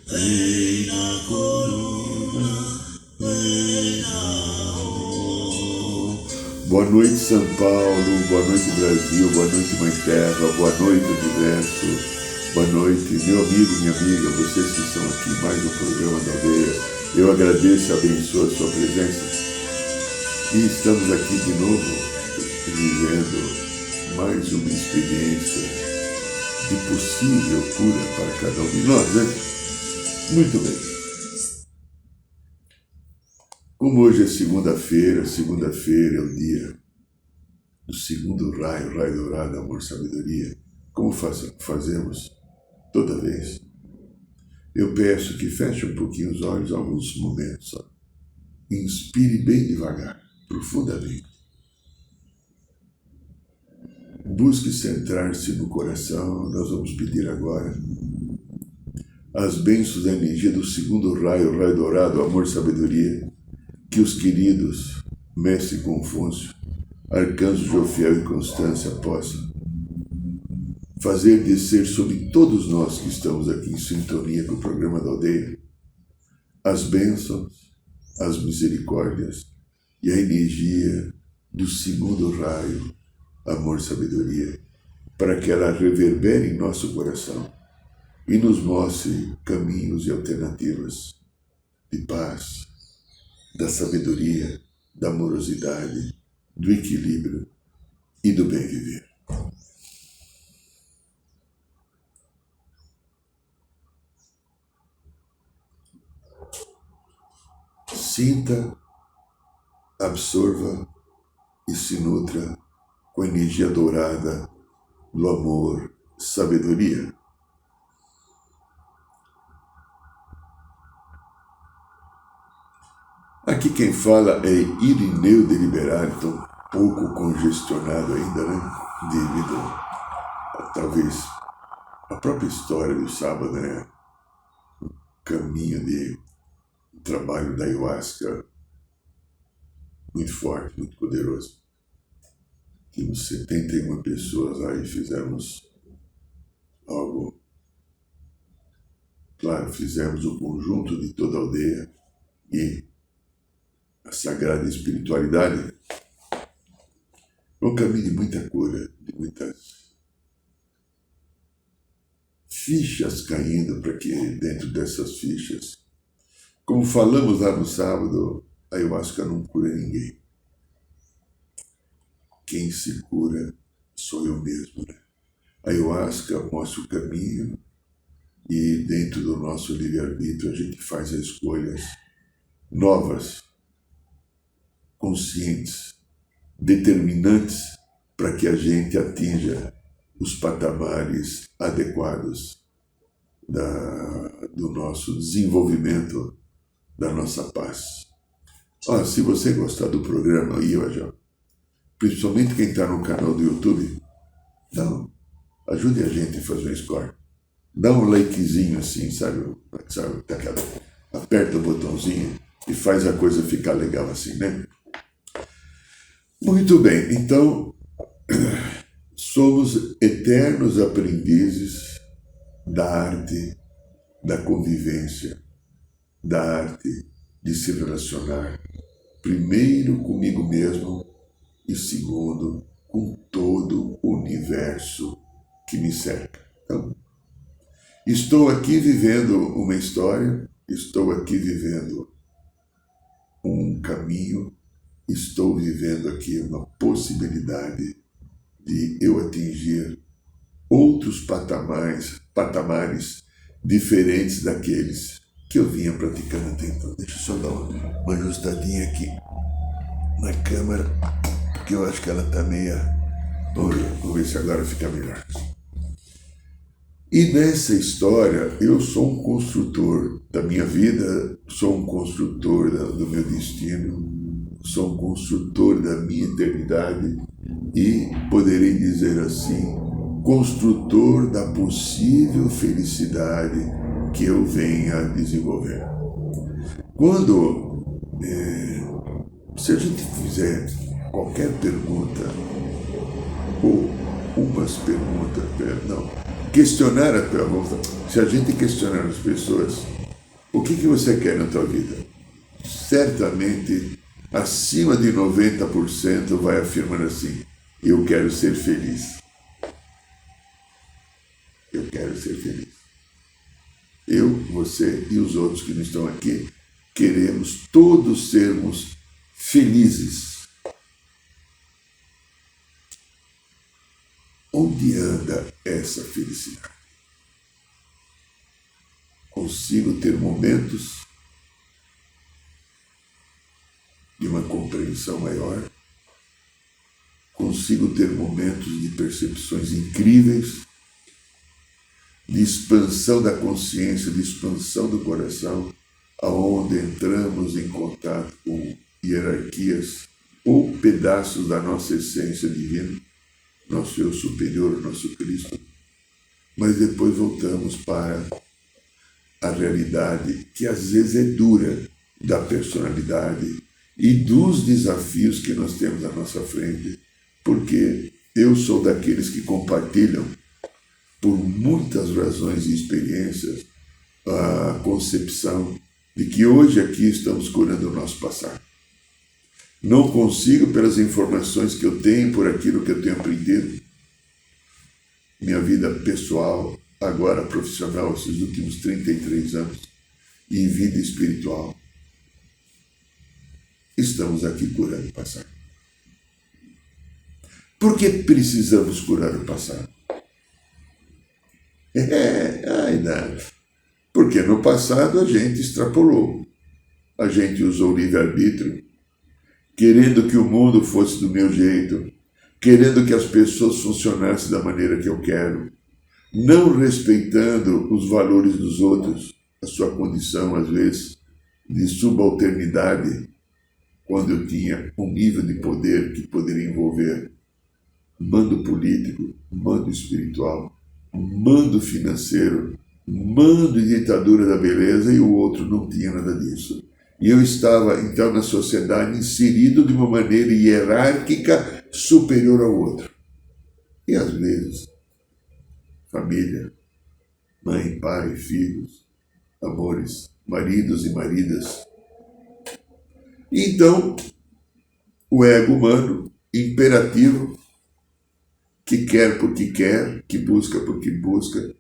Reina corona, boa noite, São Paulo, boa noite, Brasil, boa noite, Mãe Terra, boa noite, Universo, boa noite, meu amigo, minha amiga, vocês que estão aqui em mais um programa da Aldeia. Eu agradeço e abençoo a sua presença. E estamos aqui de novo, vivendo mais uma experiência de possível cura para cada um de nós, né? Muito bem. Como hoje é segunda-feira é o dia do segundo raio, raio dourado, amor, sabedoria, como fazemos toda vez, eu peço que feche um pouquinho os olhos alguns momentos só. Inspire bem devagar, profundamente. Busque centrar-se no coração. Nós vamos pedir agora as bênçãos da energia do segundo raio, raio dourado, amor, sabedoria, que os queridos Mestre Confúcio, Arcanjo Jofiel e Constância possam fazer descer sobre todos nós que estamos aqui em sintonia com o programa da Aldeia as bênçãos, as misericórdias e a energia do segundo raio, amor, sabedoria, para que ela reverbere em nosso coração e nos mostre caminhos e alternativas de paz, da sabedoria, da amorosidade, do equilíbrio e do bem viver. Sinta, absorva e se nutra com a energia dourada do amor, sabedoria. Aqui quem fala é Irineu de Liberato, um pouco congestionado ainda, né? Devido a, talvez, a própria história do sábado, né? O caminho de trabalho da ayahuasca muito forte, muito poderoso. Tínhamos 71 pessoas lá e fizemos algo. Claro, fizemos o conjunto de toda a aldeia e a sagrada espiritualidade. Um caminho de muita cura, de muitas fichas caindo para que dentro dessas fichas, como falamos lá no sábado, a ayahuasca não cura ninguém. Quem se cura sou eu mesmo, né? A ayahuasca mostra o caminho e dentro do nosso livre-arbítrio a gente faz as escolhas novas, conscientes, determinantes para que a gente atinja os patamares adequados do nosso desenvolvimento, da nossa paz. Se você gostar do programa aí, principalmente quem está no canal do YouTube, ajude a gente a fazer um score. Dá um likezinho assim, sabe aperta o botãozinho e faz a coisa ficar legal assim, né? Muito bem, então somos eternos aprendizes da arte da convivência, da arte de se relacionar, primeiro comigo mesmo e segundo com todo o universo que me cerca. Então, estou aqui vivendo uma história, estou aqui vivendo um caminho, estou vivendo aqui uma possibilidade de eu atingir outros patamares diferentes daqueles que eu vinha praticando até então. Deixa eu só dar uma ajustadinha aqui na câmera, porque eu acho que ela está meia... Vamos ver se agora fica melhor. E nessa história, eu sou um construtor da minha vida, sou um construtor do meu destino, sou um construtor da minha eternidade e, poderei dizer assim, construtor da possível felicidade que eu venha a desenvolver. Se a gente fizer qualquer pergunta, ou umas perguntas, questionar a tua vontade. Se a gente questionar as pessoas, o que você quer na tua vida? Certamente, acima de 90% vai afirmar assim: eu quero ser feliz. Eu quero ser feliz. Eu, você e os outros que não estão aqui, queremos todos sermos felizes. Onde anda essa felicidade? Consigo ter momentos de uma compreensão maior, consigo ter momentos de percepções incríveis, de expansão da consciência, de expansão do coração, aonde entramos em contato com hierarquias ou pedaços da nossa essência divina, nosso eu superior, nosso Cristo, mas depois voltamos para a realidade que às vezes é dura da personalidade e dos desafios que nós temos à nossa frente, porque eu sou daqueles que compartilham, por muitas razões e experiências, a concepção de que hoje aqui estamos curando o nosso passado. Não consigo, pelas informações que eu tenho, por aquilo que eu tenho aprendido, minha vida pessoal, agora profissional, esses últimos 33 anos, e vida espiritual, estamos aqui curando o passado. Por que precisamos curar o passado? Porque no passado a gente extrapolou, a gente usou o livre-arbítrio, querendo que o mundo fosse do meu jeito, querendo que as pessoas funcionassem da maneira que eu quero, não respeitando os valores dos outros, a sua condição, às vezes, de subalternidade, quando eu tinha um nível de poder que poderia envolver mando político, mando espiritual, mando financeiro, mando e ditadura da beleza, e o outro não tinha nada disso. E eu estava, então, na sociedade inserido de uma maneira hierárquica superior ao outro. E às vezes, família, mãe, pai, filhos, amores, maridos e maridas. Então, o ego humano, imperativo, que quer porque quer, que busca porque busca,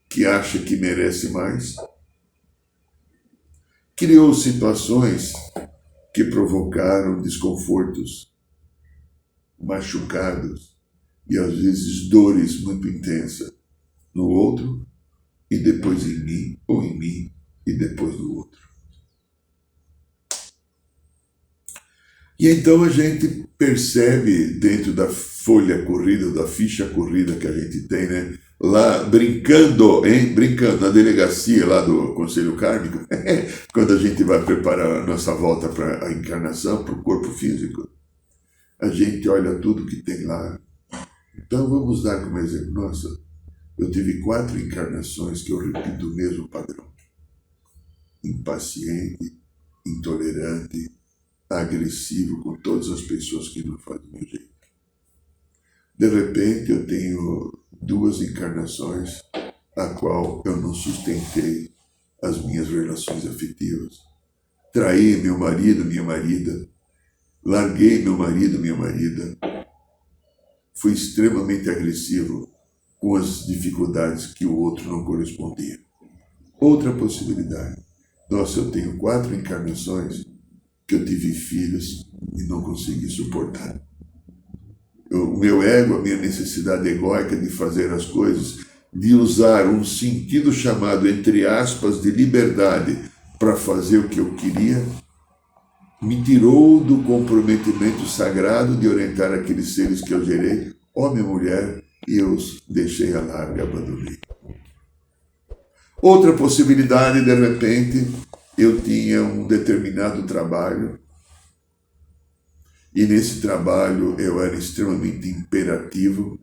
que acha que merece mais, criou situações que provocaram desconfortos, machucados e às vezes dores muito intensas no outro e depois em mim, ou em mim e depois no outro. E então a gente percebe dentro da folha corrida, da ficha corrida que a gente tem, né? Lá brincando na delegacia lá do Conselho Kármico, quando a gente vai preparar a nossa volta para a encarnação, para o corpo físico, a gente olha tudo que tem lá. Então vamos dar como exemplo, nossa, eu tive 4 encarnações que eu repito o mesmo padrão. Impaciente, intolerante, agressivo com todas as pessoas que não fazem do meu jeito. De repente eu tenho 2 encarnações a qual eu não sustentei as minhas relações afetivas. Traí meu marido, minha marida, larguei meu marido, minha marida. Fui extremamente agressivo com as dificuldades que o outro não correspondia. Outra possibilidade. Nossa, eu tenho 4 encarnações que eu tive filhos e não consegui suportar. O meu ego, a minha necessidade egóica de fazer as coisas, de usar um sentido chamado, entre aspas, de liberdade para fazer o que eu queria, me tirou do comprometimento sagrado de orientar aqueles seres que eu gerei, homem e mulher, e eu os deixei à larga, abandonei. Outra possibilidade, de repente, eu tinha um determinado trabalho, e nesse trabalho eu era extremamente imperativo,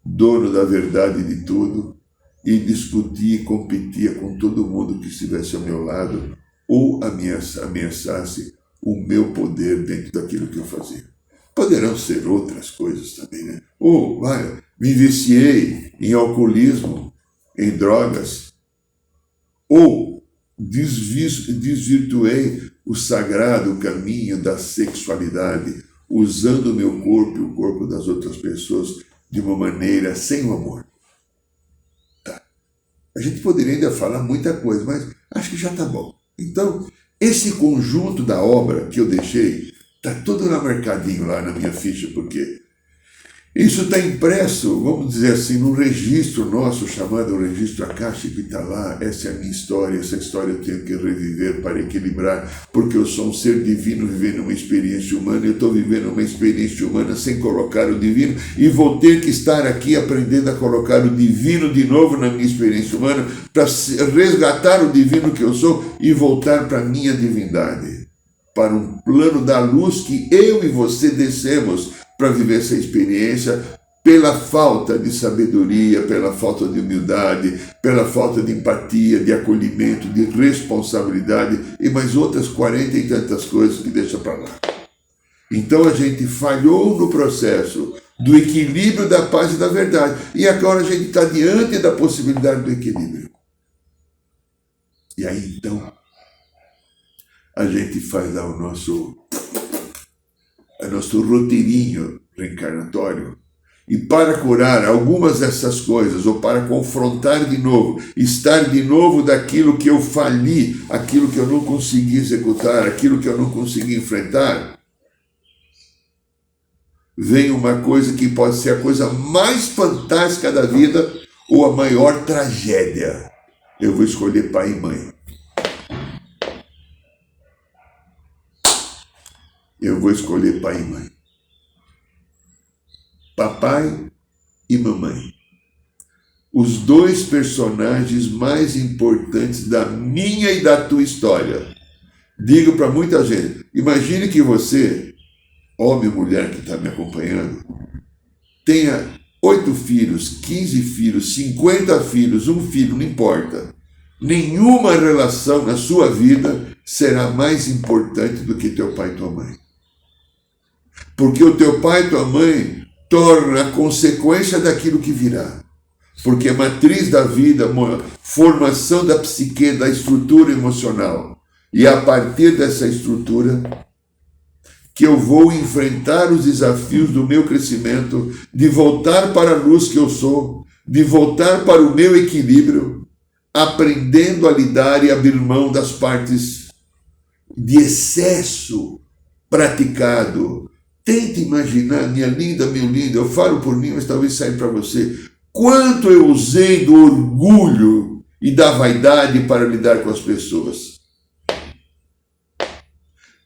dono da verdade de tudo, e discutia e competia com todo mundo que estivesse ao meu lado, ou ameaçasse o meu poder dentro daquilo que eu fazia. Poderão ser outras coisas também, né? Ou, me viciei em alcoolismo, em drogas, ou desvirtuei o sagrado caminho da sexualidade, usando o meu corpo e o corpo das outras pessoas de uma maneira sem o amor. Tá. A gente poderia ainda falar muita coisa, mas acho que já está bom. Então, esse conjunto da obra que eu deixei, está todo lá marcadinho lá na minha ficha, porque isso está impresso, vamos dizer assim, num registro nosso, chamado registro acástico, que está lá. Essa é a minha história, essa história eu tenho que reviver para equilibrar, porque eu sou um ser divino vivendo uma experiência humana, eu estou vivendo uma experiência humana sem colocar o divino, e vou ter que estar aqui aprendendo a colocar o divino de novo na minha experiência humana, para resgatar o divino que eu sou e voltar para a minha divindade, para um plano da luz que eu e você descemos para viver essa experiência, pela falta de sabedoria, pela falta de humildade, pela falta de empatia, de acolhimento, de responsabilidade e mais outras 40 e tantas coisas que deixa para lá. Então a gente falhou no processo do equilíbrio, da paz e da verdade, e agora a gente está diante da possibilidade do equilíbrio. E aí então a gente faz lá o nosso roteirinho reencarnatório, e para curar algumas dessas coisas, ou para confrontar de novo, estar de novo daquilo que eu fali, aquilo que eu não consegui executar, aquilo que eu não consegui enfrentar, vem uma coisa que pode ser a coisa mais fantástica da vida ou a maior tragédia. Eu vou escolher pai e mãe. Eu vou escolher pai e mãe. Papai e mamãe. Os dois personagens mais importantes da minha e da tua história. Digo para muita gente, imagine que você, homem ou mulher que está me acompanhando, tenha 8 filhos, 15 filhos, 50 filhos, um filho, não importa. Nenhuma relação na sua vida será mais importante do que teu pai e tua mãe. Porque o teu pai e tua mãe torna a consequência daquilo que virá. Porque a matriz da vida, formação da psique, da estrutura emocional. E a partir dessa estrutura que eu vou enfrentar os desafios do meu crescimento, de voltar para a luz que eu sou, de voltar para o meu equilíbrio, aprendendo a lidar e abrir mão das partes de excesso praticado. Tente imaginar, minha linda, meu lindo, eu falo por mim, mas talvez saia para você, quanto eu usei do orgulho e da vaidade para lidar com as pessoas.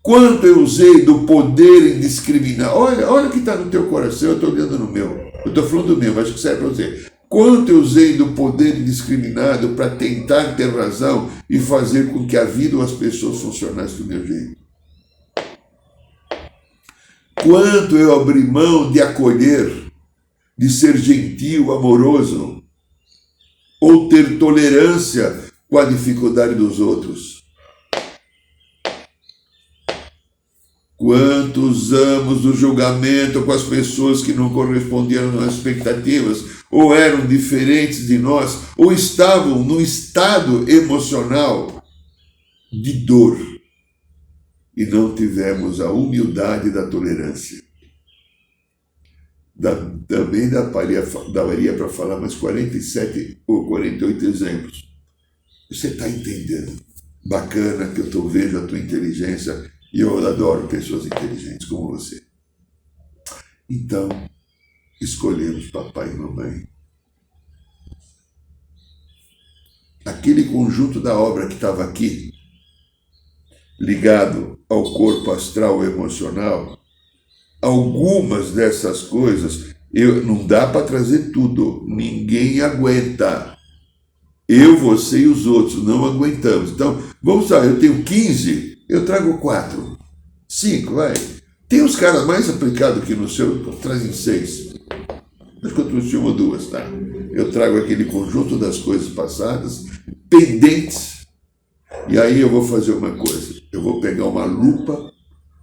Quanto eu usei do poder indiscriminado. Olha o que está no teu coração, eu estou olhando no meu. Eu estou falando do meu, acho que serve para você. Quanto eu usei do poder indiscriminado para tentar ter razão e fazer com que a vida ou as pessoas funcionassem do meu jeito. Quanto eu abri mão de acolher, de ser gentil, amoroso, ou ter tolerância com a dificuldade dos outros. Quanto usamos o julgamento com as pessoas que não correspondiam às nossas expectativas, ou eram diferentes de nós, ou estavam num estado emocional de dor, e não tivemos a humildade da tolerância. Também daria para falar mais 47 ou 48 exemplos. Você está entendendo? Bacana que eu vejo a tua inteligência, e eu adoro pessoas inteligentes como você. Então, escolhemos papai e mamãe. Aquele conjunto da obra que estava aqui, ligado ao corpo astral emocional, algumas dessas coisas, não dá para trazer tudo, ninguém aguenta. Eu, você e os outros não aguentamos. Então, vamos lá, eu tenho 15, eu trago 4, 5, vai. Tem os caras mais aplicados que no seu, trazem 6. Acho que eu trouxe 1 ou 2, tá? Eu trago aquele conjunto das coisas passadas, pendentes, e aí eu vou fazer uma coisa. Eu vou pegar uma lupa.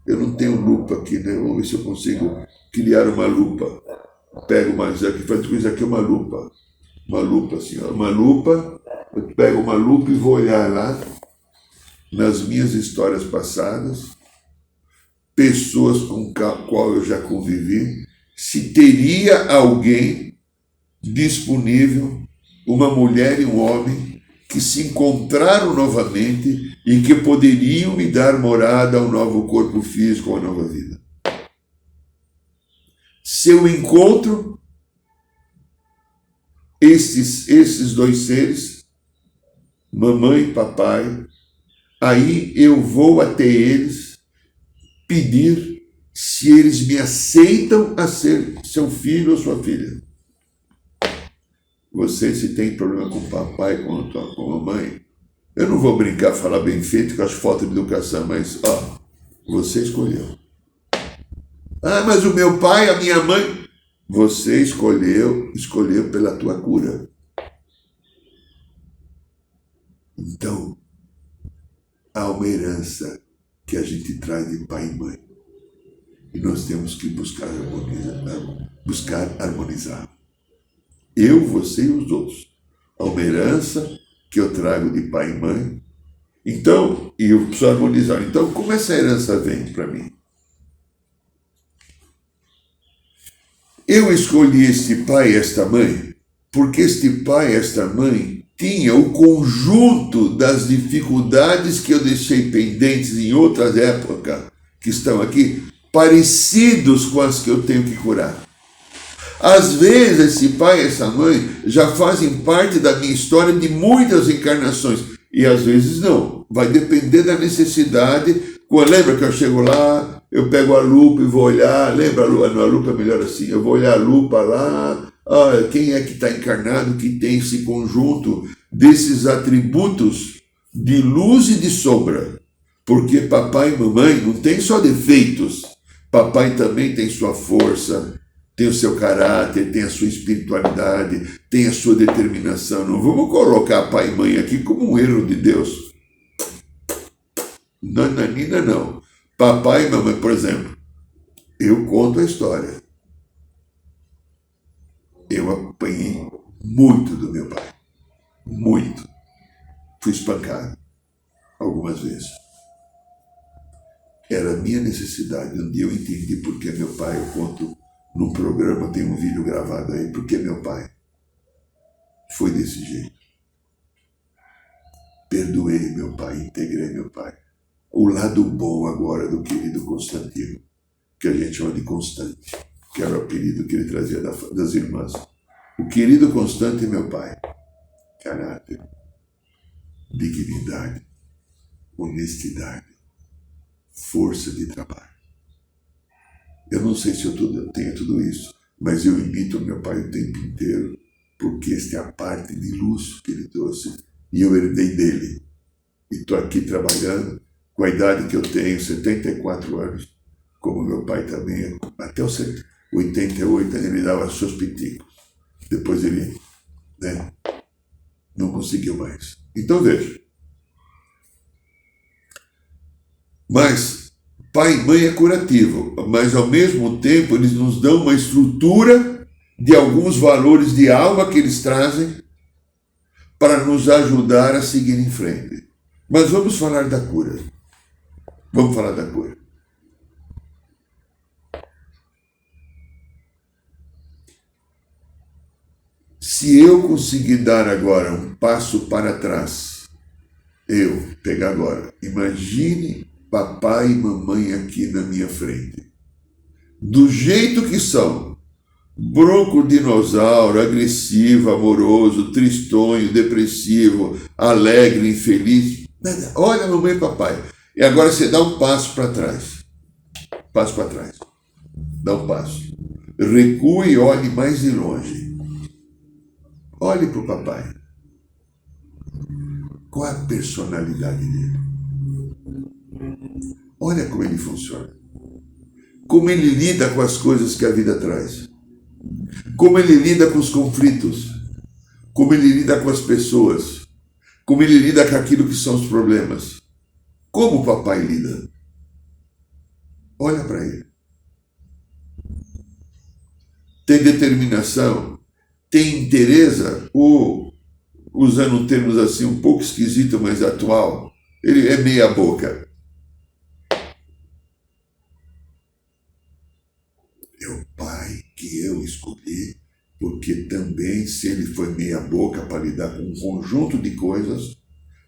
Eu não tenho lupa aqui, né? Vamos ver se eu consigo criar uma lupa. Pego mais aqui, faz com isso aqui uma lupa. Uma lupa assim, ó, uma lupa, eu pego uma lupa e vou olhar lá nas minhas histórias passadas, pessoas com qual eu já convivi, se teria alguém disponível, uma mulher e um homem, que se encontraram novamente e que poderiam me dar morada ao novo corpo físico, à nova vida. Se eu encontro esses dois seres, mamãe e papai, aí eu vou até eles pedir se eles me aceitam a ser seu filho ou sua filha. Você, se tem problema com o papai, com a mamãe, eu não vou brincar, falar bem feito com as fotos de educação, mas, ó, você escolheu. Ah, mas o meu pai, a minha mãe... Você escolheu pela tua cura. Então, há uma herança que a gente traz de pai e mãe. E nós temos que buscar harmonizar. Eu, você e os outros. Há uma herança que eu trago de pai e mãe. Então, e eu preciso harmonizar. Então, como essa herança vem para mim? Eu escolhi este pai e esta mãe porque este pai e esta mãe tinha o conjunto das dificuldades que eu deixei pendentes em outras épocas, que estão aqui, parecidos com as que eu tenho que curar. Às vezes, esse pai e essa mãe já fazem parte da minha história de muitas encarnações, e às vezes não. Vai depender da necessidade. Lembra que eu chego lá, eu pego a lupa e vou olhar, lembra, a lupa é melhor assim, eu vou olhar a lupa lá, quem é que está encarnado, que tem esse conjunto desses atributos de luz e de sombra. Porque papai e mamãe não tem só defeitos, papai também tem sua força, tem o seu caráter, tem a sua espiritualidade, tem a sua determinação. Não vamos colocar pai e mãe aqui como um erro de Deus. Nananina não. Papai e mamãe, por exemplo, eu conto a história. Eu apanhei muito do meu pai. Muito. Fui espancado algumas vezes. Era a minha necessidade. Um dia eu entendi porque meu pai, eu conto no programa, tem um vídeo gravado aí, porque meu pai foi desse jeito. Perdoei meu pai, integrei meu pai. O lado bom agora do querido Constantino, que a gente chama de Constante, que era o apelido que ele trazia das irmãs. O querido Constante é meu pai. Caráter, dignidade, honestidade, força de trabalho. Eu não sei se eu tenho tudo isso, mas eu imito meu pai o tempo inteiro, porque esta é a parte de luz que ele trouxe, e eu herdei dele. E estou aqui trabalhando, com a idade que eu tenho, 74 anos, como meu pai também, até os 88 ele dava seus piticos. Depois ele não conseguiu mais. Então veja. Mas pai e mãe é curativo, mas ao mesmo tempo eles nos dão uma estrutura de alguns valores de alma que eles trazem para nos ajudar a seguir em frente. Mas vamos falar da cura. Vamos falar da cura. Se eu conseguir dar agora um passo para trás, pegar agora, imagine papai e mamãe aqui na minha frente. Do jeito que são, broncodinossauro, agressivo, amoroso, tristonho, depressivo, alegre, infeliz. Olha mamãe e papai. E agora você dá um passo para trás. Passo para trás. Dá um passo. Recue e olhe mais de longe. Olhe para o papai. Qual é a personalidade dele? Olha como ele funciona. Como ele lida com as coisas que a vida traz. Como ele lida com os conflitos. Como ele lida com as pessoas. Como ele lida com aquilo que são os problemas. Como o papai lida? Olha para ele. Tem determinação? tem Teresa, ou, usando termos assim um pouco esquisito, mas atual, ele é meia boca. É o pai que eu escolhi, porque também, se ele foi meia boca para lidar com um conjunto de coisas,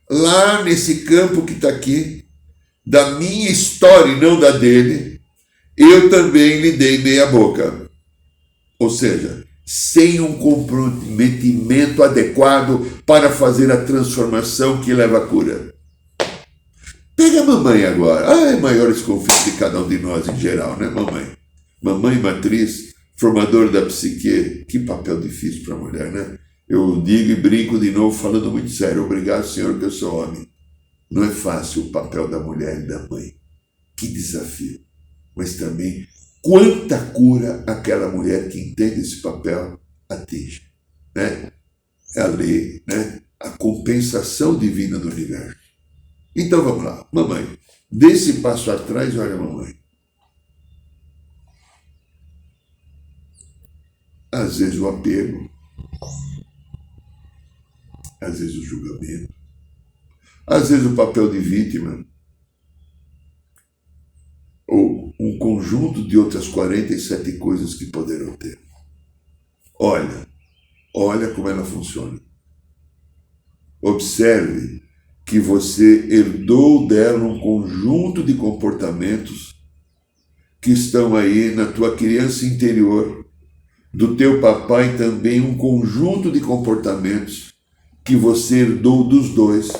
lá nesse campo que está aqui, da minha história e não da dele, eu também lhe dei meia boca. Ou seja, sem um comprometimento adequado para fazer a transformação que leva à cura. Pega a mamãe agora. É maiores conflitos de cada um de nós em geral, né, mamãe? Mamãe matriz, formador da psique. Que papel difícil para a mulher, né? Eu digo e brinco de novo, falando muito sério. Obrigado, Senhor, que eu sou homem. Não é fácil o papel da mulher e da mãe. Que desafio. Mas também, quanta cura aquela mulher que entende esse papel atinge. Né? É a lei, né? A compensação divina do universo. Então vamos lá. Mamãe, dê esse passo atrás e olha a mamãe. Às vezes o apego, às vezes o julgamento, às vezes o papel de vítima, ou um conjunto de outras 47 coisas que poderão ter. Olha como ela funciona. Observe que você herdou dela um conjunto de comportamentos que estão aí na tua criança interior, do teu papai também um conjunto de comportamentos que você herdou dos dois.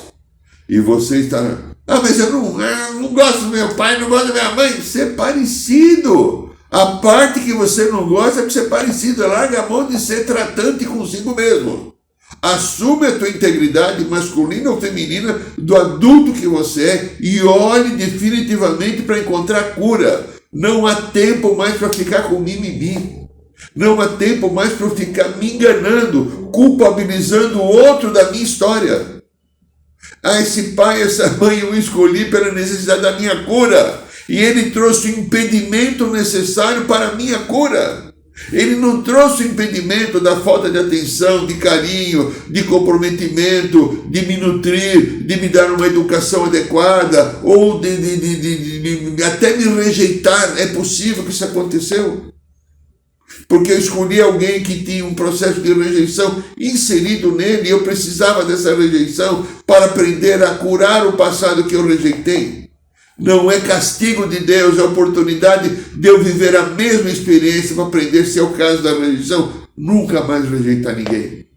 E você está... mas eu não gosto do meu pai, não gosto da minha mãe. Você é parecido. A parte que você não gosta é que você é parecido. Larga a mão de ser tratante consigo mesmo. Assume a tua integridade masculina ou feminina do adulto que você é e olhe definitivamente para encontrar cura. Não há tempo mais para ficar com mimimi. Não há tempo mais para eu ficar me enganando, culpabilizando o outro da minha história. Esse pai, essa mãe eu escolhi pela necessidade da minha cura. E ele trouxe o impedimento necessário para a minha cura. Ele não trouxe o impedimento da falta de atenção, de carinho, de comprometimento, de me nutrir, de me dar uma educação adequada, ou de até me rejeitar. É possível que isso aconteceu? Porque eu escolhi alguém que tinha um processo de rejeição inserido nele e eu precisava dessa rejeição para aprender a curar o passado que eu rejeitei. Não é castigo de Deus, é oportunidade de eu viver a mesma experiência para aprender, se é o caso da rejeição, nunca mais rejeitar ninguém.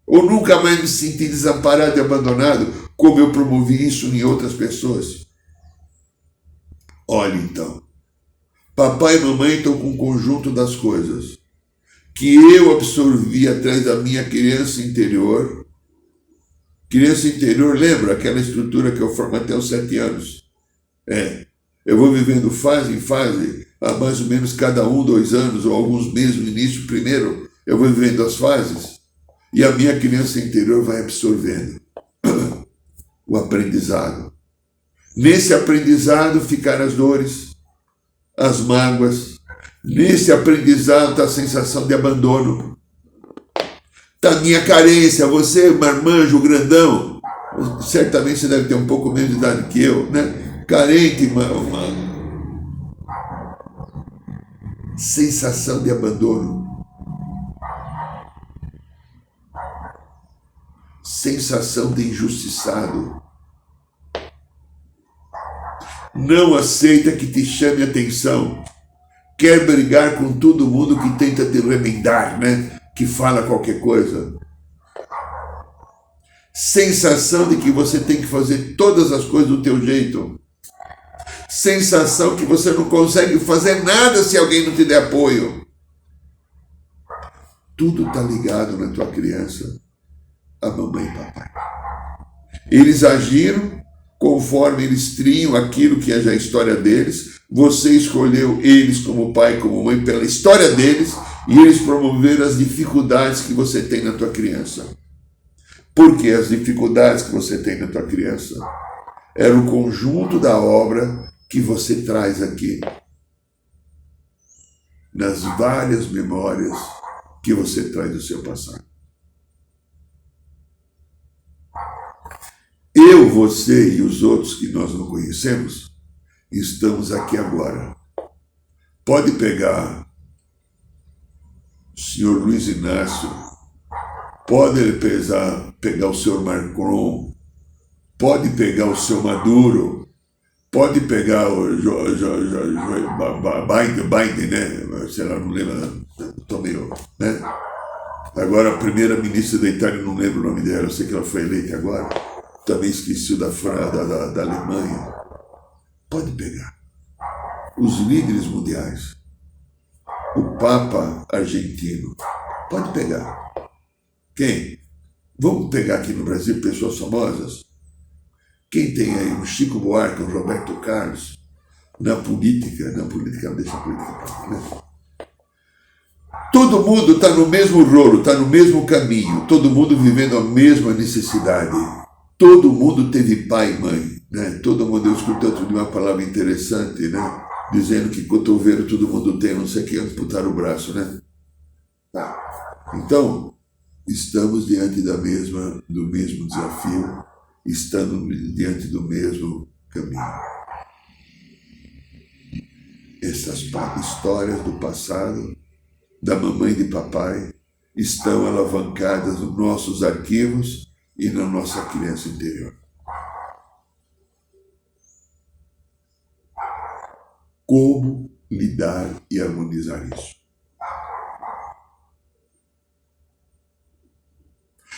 Ou nunca mais me sentir desamparado e abandonado, como eu promovi isso em outras pessoas. Olha então. Papai e mamãe estão com um conjunto das coisas que eu absorvi atrás da minha criança interior. Criança interior, lembra aquela estrutura que eu formo até os 7 anos? Eu vou vivendo fase em fase, há mais ou menos cada 1, 2 anos, ou alguns meses no início, primeiro, eu vou vivendo as fases, e a minha criança interior vai absorvendo o aprendizado. Nesse aprendizado ficaram as dores, as mágoas. Nesse aprendizado está a sensação de abandono. Está a minha carência. Você, marmanjo, grandão, certamente você deve ter um pouco menos de idade que eu, né? Carente, uma sensação de abandono. Sensação de injustiçado. Não aceita que te chame atenção. Quer brigar com todo mundo que tenta te remendar, né? Que fala qualquer coisa. Sensação de que você tem que fazer todas as coisas do teu jeito. Sensação que você não consegue fazer nada se alguém não te der apoio. Tudo está ligado na tua criança a mamãe e papai. Eles agiram conforme eles tinham aquilo que é já a história deles. Você escolheu eles como pai e como mãe pela história deles, e eles promoveram as dificuldades que você tem na tua criança. Porque as dificuldades que você tem na tua criança era o conjunto da obra que você traz aqui nas várias memórias que você traz do seu passado. Eu, você e os outros que nós não conhecemos, estamos aqui agora. Pode pegar o senhor Luiz Inácio, pode pegar o senhor Macron, pode pegar o seu Maduro, pode pegar o Biden, né? Sei lá, não lembro, estou meio, né? Agora a primeira-ministra da Itália, não lembro o nome dela, eu sei que ela foi eleita agora, também esqueci da Alemanha. Pode pegar os líderes mundiais, o Papa argentino, pode pegar. Quem? Vamos pegar aqui no Brasil pessoas famosas. Quem tem aí o Chico Buarque, o Roberto Carlos, na política, deixa a política para mim, né? Todo mundo está no mesmo rolo, está no mesmo caminho, todo mundo vivendo a mesma necessidade. Todo mundo teve pai e mãe, né? Todo mundo, eu escutei outro dia uma palavra interessante, né? Dizendo que cotovelo todo mundo tem, não sei o que, amputar o braço, né? Então, estamos diante do mesmo desafio, estando diante do mesmo caminho. Essas histórias do passado, da mamãe e de papai, estão alavancadas nos nossos arquivos e na nossa criança interior. Como lidar e harmonizar isso?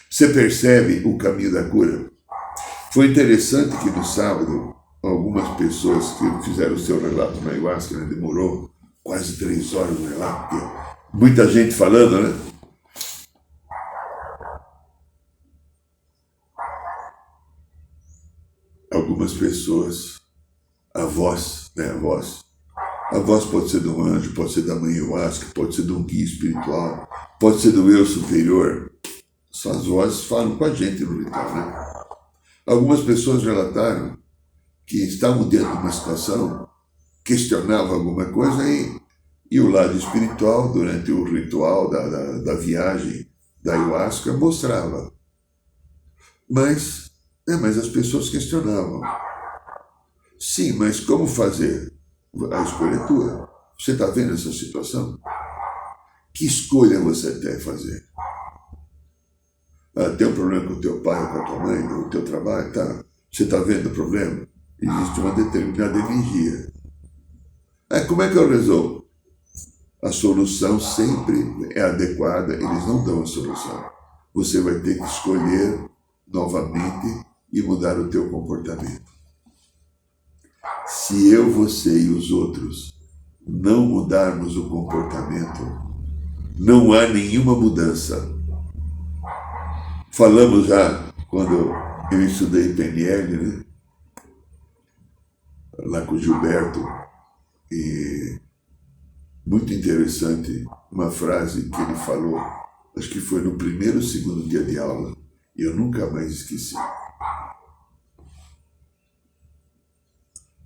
Você percebe o caminho da cura? Foi interessante que no sábado, algumas pessoas que fizeram o seu relato na ayahuasca, né, demorou quase 3 horas o relato, porque muita gente falando, né? Algumas pessoas, a voz pode ser de um anjo, pode ser da mãe ayahuasca, pode ser de um guia espiritual, pode ser do eu superior. Essas vozes falam com a gente no ritual, né? Algumas pessoas relataram que estavam diante de uma situação, questionavam alguma coisa e o lado espiritual, durante o ritual da viagem da ayahuasca, mostrava. Mas as pessoas questionavam. Sim, mas como fazer? A escolha é tua. Você está vendo essa situação? Que escolha você quer fazer? Tem um problema com o teu pai ou com a tua mãe, no teu trabalho, tá? Você está vendo o problema? Existe uma determinada energia. Como é que eu resolvo? A solução sempre é adequada, eles não dão a solução. Você vai ter que escolher novamente e mudar o teu comportamento. Se eu, você e os outros não mudarmos o comportamento, não há nenhuma mudança. Falamos já, quando eu estudei PNL, né? Lá com o Gilberto, e muito interessante uma frase que ele falou, acho que foi no primeiro ou segundo dia de aula, e eu nunca mais esqueci.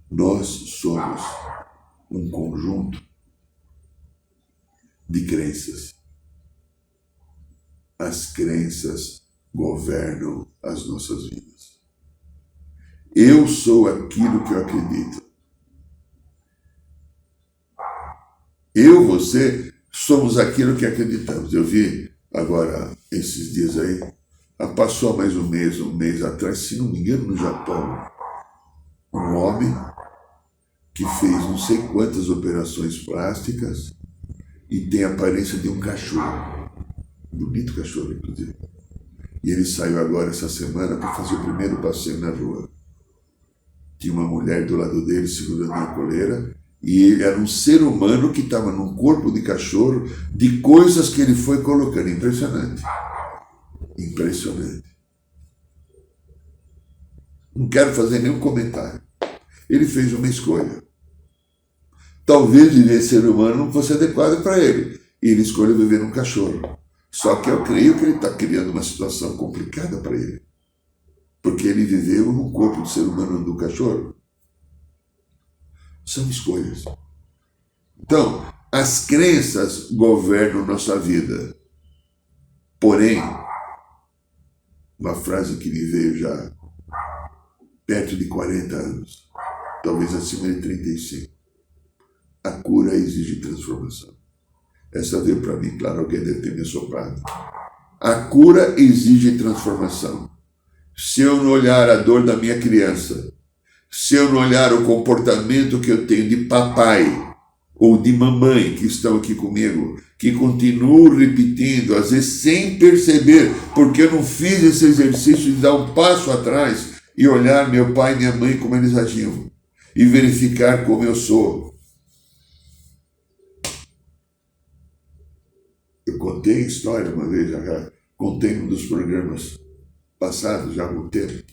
Nós somos um conjunto de crenças. As crenças governam as nossas vidas. Eu sou aquilo que eu acredito. Eu, você, somos aquilo que acreditamos. Eu vi agora, esses dias aí, passou mais um mês atrás, se não me engano, no Japão, um homem que fez não sei quantas operações plásticas e tem a aparência de um cachorro. Bonito cachorro, inclusive. E ele saiu agora essa semana para fazer o primeiro passeio na rua. Tinha uma mulher do lado dele segurando uma coleira e ele era um ser humano que estava num corpo de cachorro, de coisas que ele foi colocando. Impressionante. Impressionante. Não quero fazer nenhum comentário. Ele fez uma escolha. Talvez viver ser humano não fosse adequado para ele. E ele escolheu viver num cachorro. Só que eu creio que ele está criando uma situação complicada para ele. Porque ele viveu num corpo de ser humano do cachorro. São escolhas. Então, as crenças governam nossa vida. Porém, uma frase que me veio já perto de 40 anos, talvez acima de 35. A cura exige transformação. Essa veio para mim, claro, alguém deve ter me assoprado. A cura exige transformação. Se eu não olhar a dor da minha criança, se eu não olhar o comportamento que eu tenho de papai ou de mamãe que estão aqui comigo, que continuam repetindo, às vezes sem perceber, porque eu não fiz esse exercício de dar um passo atrás e olhar meu pai e minha mãe como eles agiam e verificar como eu sou. Eu contei a história uma vez, já contei num dos programas passados, já há algum tempo.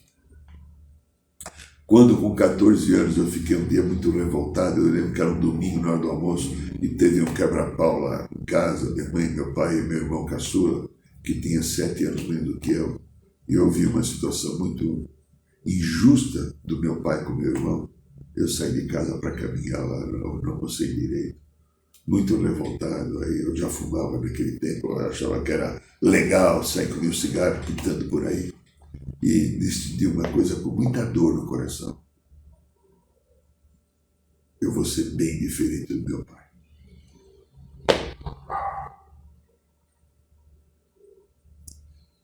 Quando com 14 anos eu fiquei um dia muito revoltado, eu lembro que era um domingo na hora do almoço e teve um quebra-pau lá em casa, minha mãe, meu pai e meu irmão caçula, que tinha 7 anos menos do que eu. E eu vi uma situação muito injusta do meu pai com meu irmão. Eu saí de casa para caminhar lá, não almocei direito. Muito revoltado, aí eu já fumava naquele tempo, eu achava que era legal sair com meu cigarro pintando por aí. E decidi uma coisa com muita dor no coração. Eu vou ser bem diferente do meu pai.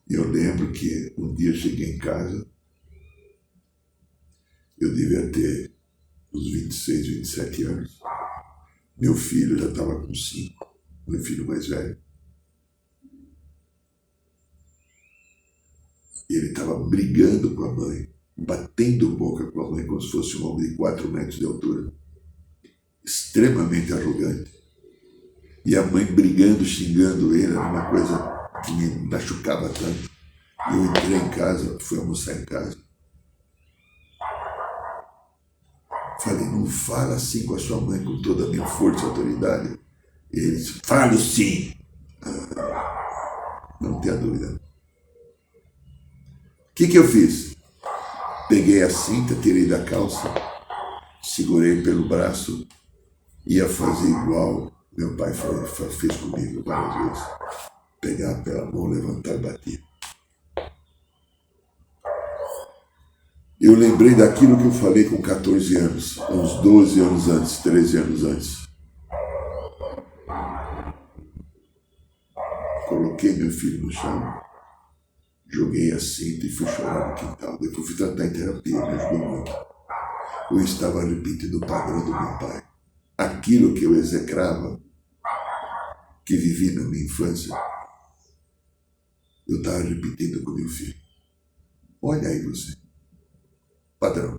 Eu lembro que um dia eu cheguei em casa, eu devia ter uns 26, 27 anos. Meu filho já estava com 5, meu filho mais velho. E ele estava brigando com a mãe, batendo boca com a mãe como se fosse um homem de 4 metros de altura. Extremamente arrogante. E a mãe brigando, xingando ele, era uma coisa que me machucava tanto. Eu entrei em casa, fui almoçar em casa. Falei, não fala assim com a sua mãe, com toda a minha força e autoridade. E ele disse, falo sim. Não tenha dúvida. O que eu fiz? Peguei a cinta, tirei da calça, segurei pelo braço, ia fazer igual meu pai fez comigo várias vezes. Pegar pela mão, levantar e bater. Eu lembrei daquilo que eu falei com 14 anos, uns 12 anos antes, 13 anos antes. Coloquei meu filho no chão, joguei a cinta e fui chorar no quintal. Depois fui tratar em terapia, me ajudou muito. Eu estava repetindo o padrão do meu pai. Aquilo que eu execrava, que vivi na minha infância, eu estava repetindo com meu filho. Olha aí você. Padrão.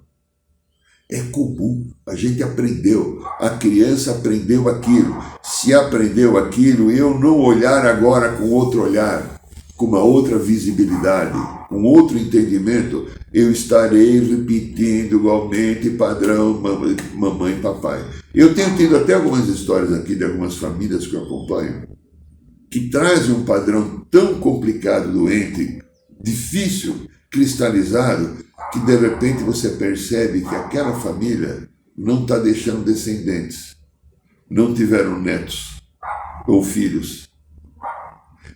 É comum, a gente aprendeu, a criança aprendeu aquilo. Se aprendeu aquilo, eu não olhar agora com outro olhar, com uma outra visibilidade, com outro entendimento, eu estarei repetindo igualmente padrão mamãe e papai. Eu tenho tido até algumas histórias aqui de algumas famílias que eu acompanho, que trazem um padrão tão complicado, doente, difícil, cristalizado, que de repente você percebe que aquela família não está deixando descendentes, não tiveram netos ou filhos.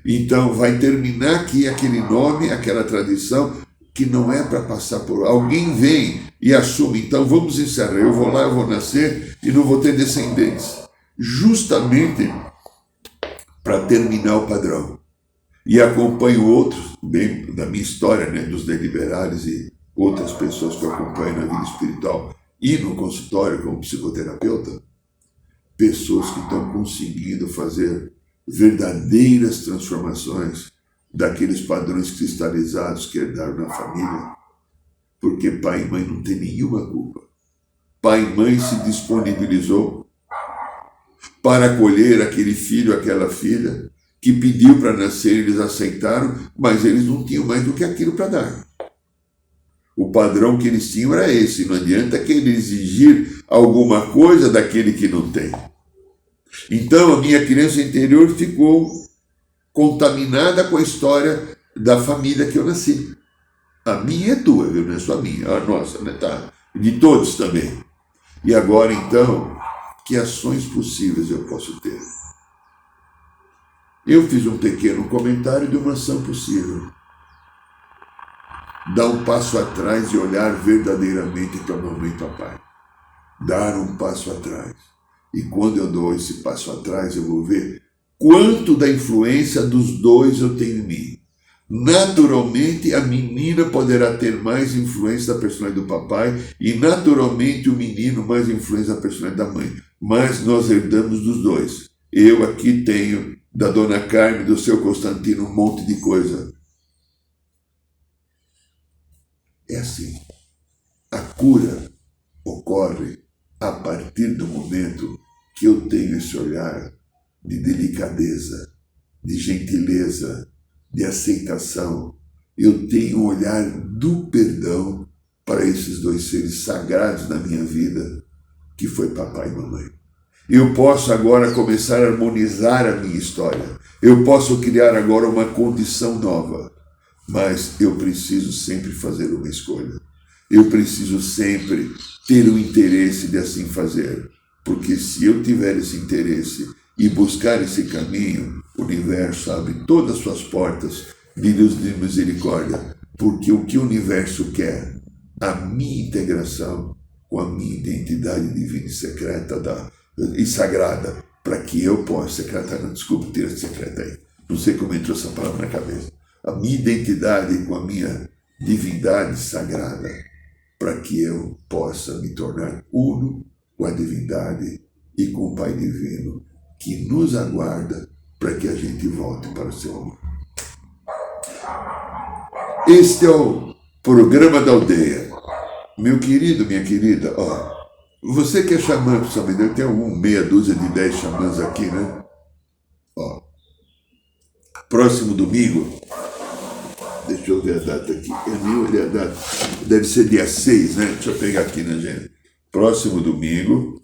Então vai terminar aqui aquele nome, aquela tradição, que não é para passar por... Alguém vem e assume, então vamos encerrar, eu vou lá, eu vou nascer e não vou ter descendentes. Justamente para terminar o padrão. E acompanho outros, bem da minha história, né, dos deliberares e outras pessoas que eu acompanho na vida espiritual e no consultório como psicoterapeuta, pessoas que estão conseguindo fazer verdadeiras transformações daqueles padrões cristalizados que herdaram na família, porque pai e mãe não têm nenhuma culpa. Pai e mãe se disponibilizou para acolher aquele filho, aquela filha, que pediu para nascer, eles aceitaram, mas eles não tinham mais do que aquilo para dar. O padrão que eles tinham era esse, não adianta que ele exigir alguma coisa daquele que não tem. Então a minha criança interior ficou contaminada com a história da família que eu nasci. A minha é tua, viu? Não é só a minha, a nossa, né? Tá? De todos também. E agora então, que ações possíveis eu posso ter? Eu fiz um pequeno comentário de uma ação possível. Dar um passo atrás e olhar verdadeiramente para a mamãe e papai. Dar um passo atrás. E quando eu dou esse passo atrás, eu vou ver quanto da influência dos dois eu tenho em mim. Naturalmente, a menina poderá ter mais influência da personalidade do papai e, naturalmente, o menino mais influência da personalidade da mãe. Mas nós herdamos dos dois. Eu aqui tenho da dona Carmen, do seu Constantino, um monte de coisa. É assim. A cura ocorre a partir do momento que eu tenho esse olhar de delicadeza, de gentileza, de aceitação. Eu tenho um olhar do perdão para esses dois seres sagrados na minha vida, que foi papai e mamãe. Eu posso agora começar a harmonizar a minha história. Eu posso criar agora uma condição nova. Mas eu preciso sempre fazer uma escolha. Eu preciso sempre ter o interesse de assim fazer. Porque se eu tiver esse interesse e buscar esse caminho, o universo abre todas as suas portas de luz de misericórdia. Porque o que o universo quer? A minha integração com a minha identidade divina e secreta e sagrada, para que eu possa secretar. Não, desculpa, tira esse secreto aí. Não sei como entrou essa palavra na cabeça. A minha identidade com a minha divindade sagrada, para que eu possa me tornar uno com a divindade e com o Pai Divino, que nos aguarda para que a gente volte para o seu amor. Este é o programa da aldeia. Meu querido, minha querida, ó, você que é xamã, principalmente, eu tenho meia dúzia de 10 xamãs aqui, né? Ó, próximo domingo, deixa eu ver a data aqui, eu nem olhei a data, deve ser dia 6, né? Deixa eu pegar aqui, né, gente? Próximo domingo,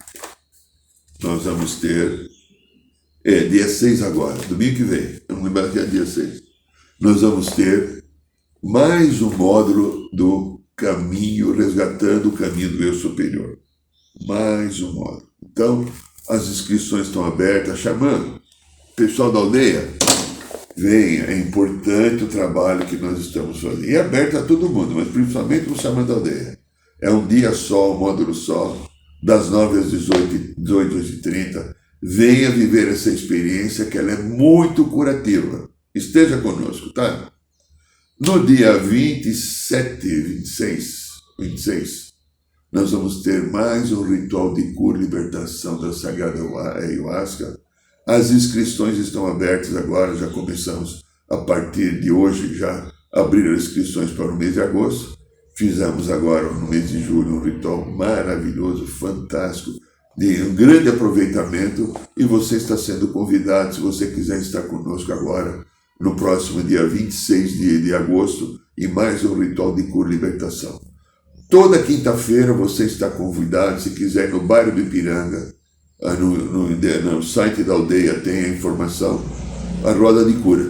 nós vamos ter, dia 6 agora, domingo que vem, vamos lembrar que é dia 6, nós vamos ter mais um módulo do caminho, resgatando o caminho do eu superior. Mais um módulo. Então, as inscrições estão abertas. Xamã, pessoal da aldeia, venha, é importante o trabalho que nós estamos fazendo. E é aberto a todo mundo, mas principalmente o xamã da aldeia. É um dia só, um módulo só, das 9 às 18, 18h30. Venha viver essa experiência, que ela é muito curativa. Esteja conosco, tá? No dia 26, nós vamos ter mais um ritual de cura e libertação da Sagrada Ayahuasca. As inscrições estão abertas agora, já começamos a partir de hoje, já abrir as inscrições para o mês de agosto. Fizemos agora, no mês de julho, um ritual maravilhoso, fantástico, de um grande aproveitamento, e você está sendo convidado, se você quiser estar conosco agora, no próximo dia 26 de agosto, e mais um ritual de cura e libertação. Toda quinta-feira você está convidado, se quiser, no bairro do Ipiranga, no site da aldeia tem a informação, a roda de cura.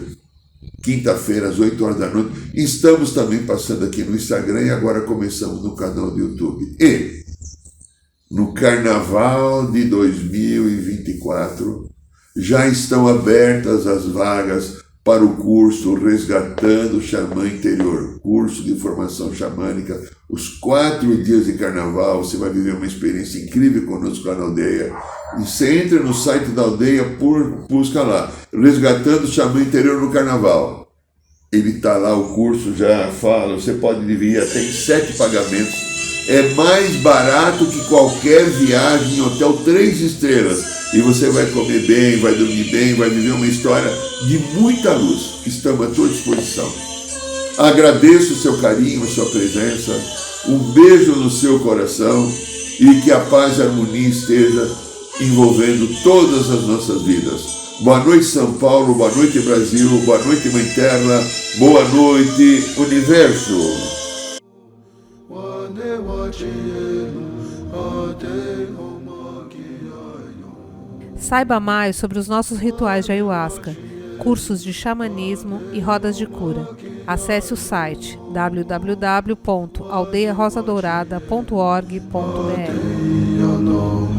Quinta-feira, às 8 horas da noite. Estamos também passando aqui no Instagram e agora começamos no canal do YouTube. E no Carnaval de 2024 já estão abertas as vagas para o curso Resgatando o Xamã Interior, curso de formação xamânica. Os 4 dias de carnaval, você vai viver uma experiência incrível conosco lá na aldeia. E você entra no site da aldeia, busca lá, Resgatando o Xamã Interior no Carnaval. Ele está lá, o curso já fala, você pode dividir até em 7 pagamentos. É mais barato que qualquer viagem em hotel 3 estrelas. E você vai comer bem, vai dormir bem, vai viver uma história de muita luz. Estamos à tua disposição. Agradeço o seu carinho, a sua presença. Um beijo no seu coração e que a paz e a harmonia esteja envolvendo todas as nossas vidas. Boa noite, São Paulo. Boa noite, Brasil. Boa noite, Mãe Terra. Boa noite, Universo. Saiba mais sobre os nossos rituais de ayahuasca, cursos de xamanismo e rodas de cura. Acesse o site www.aldeiarosadourada.org.br.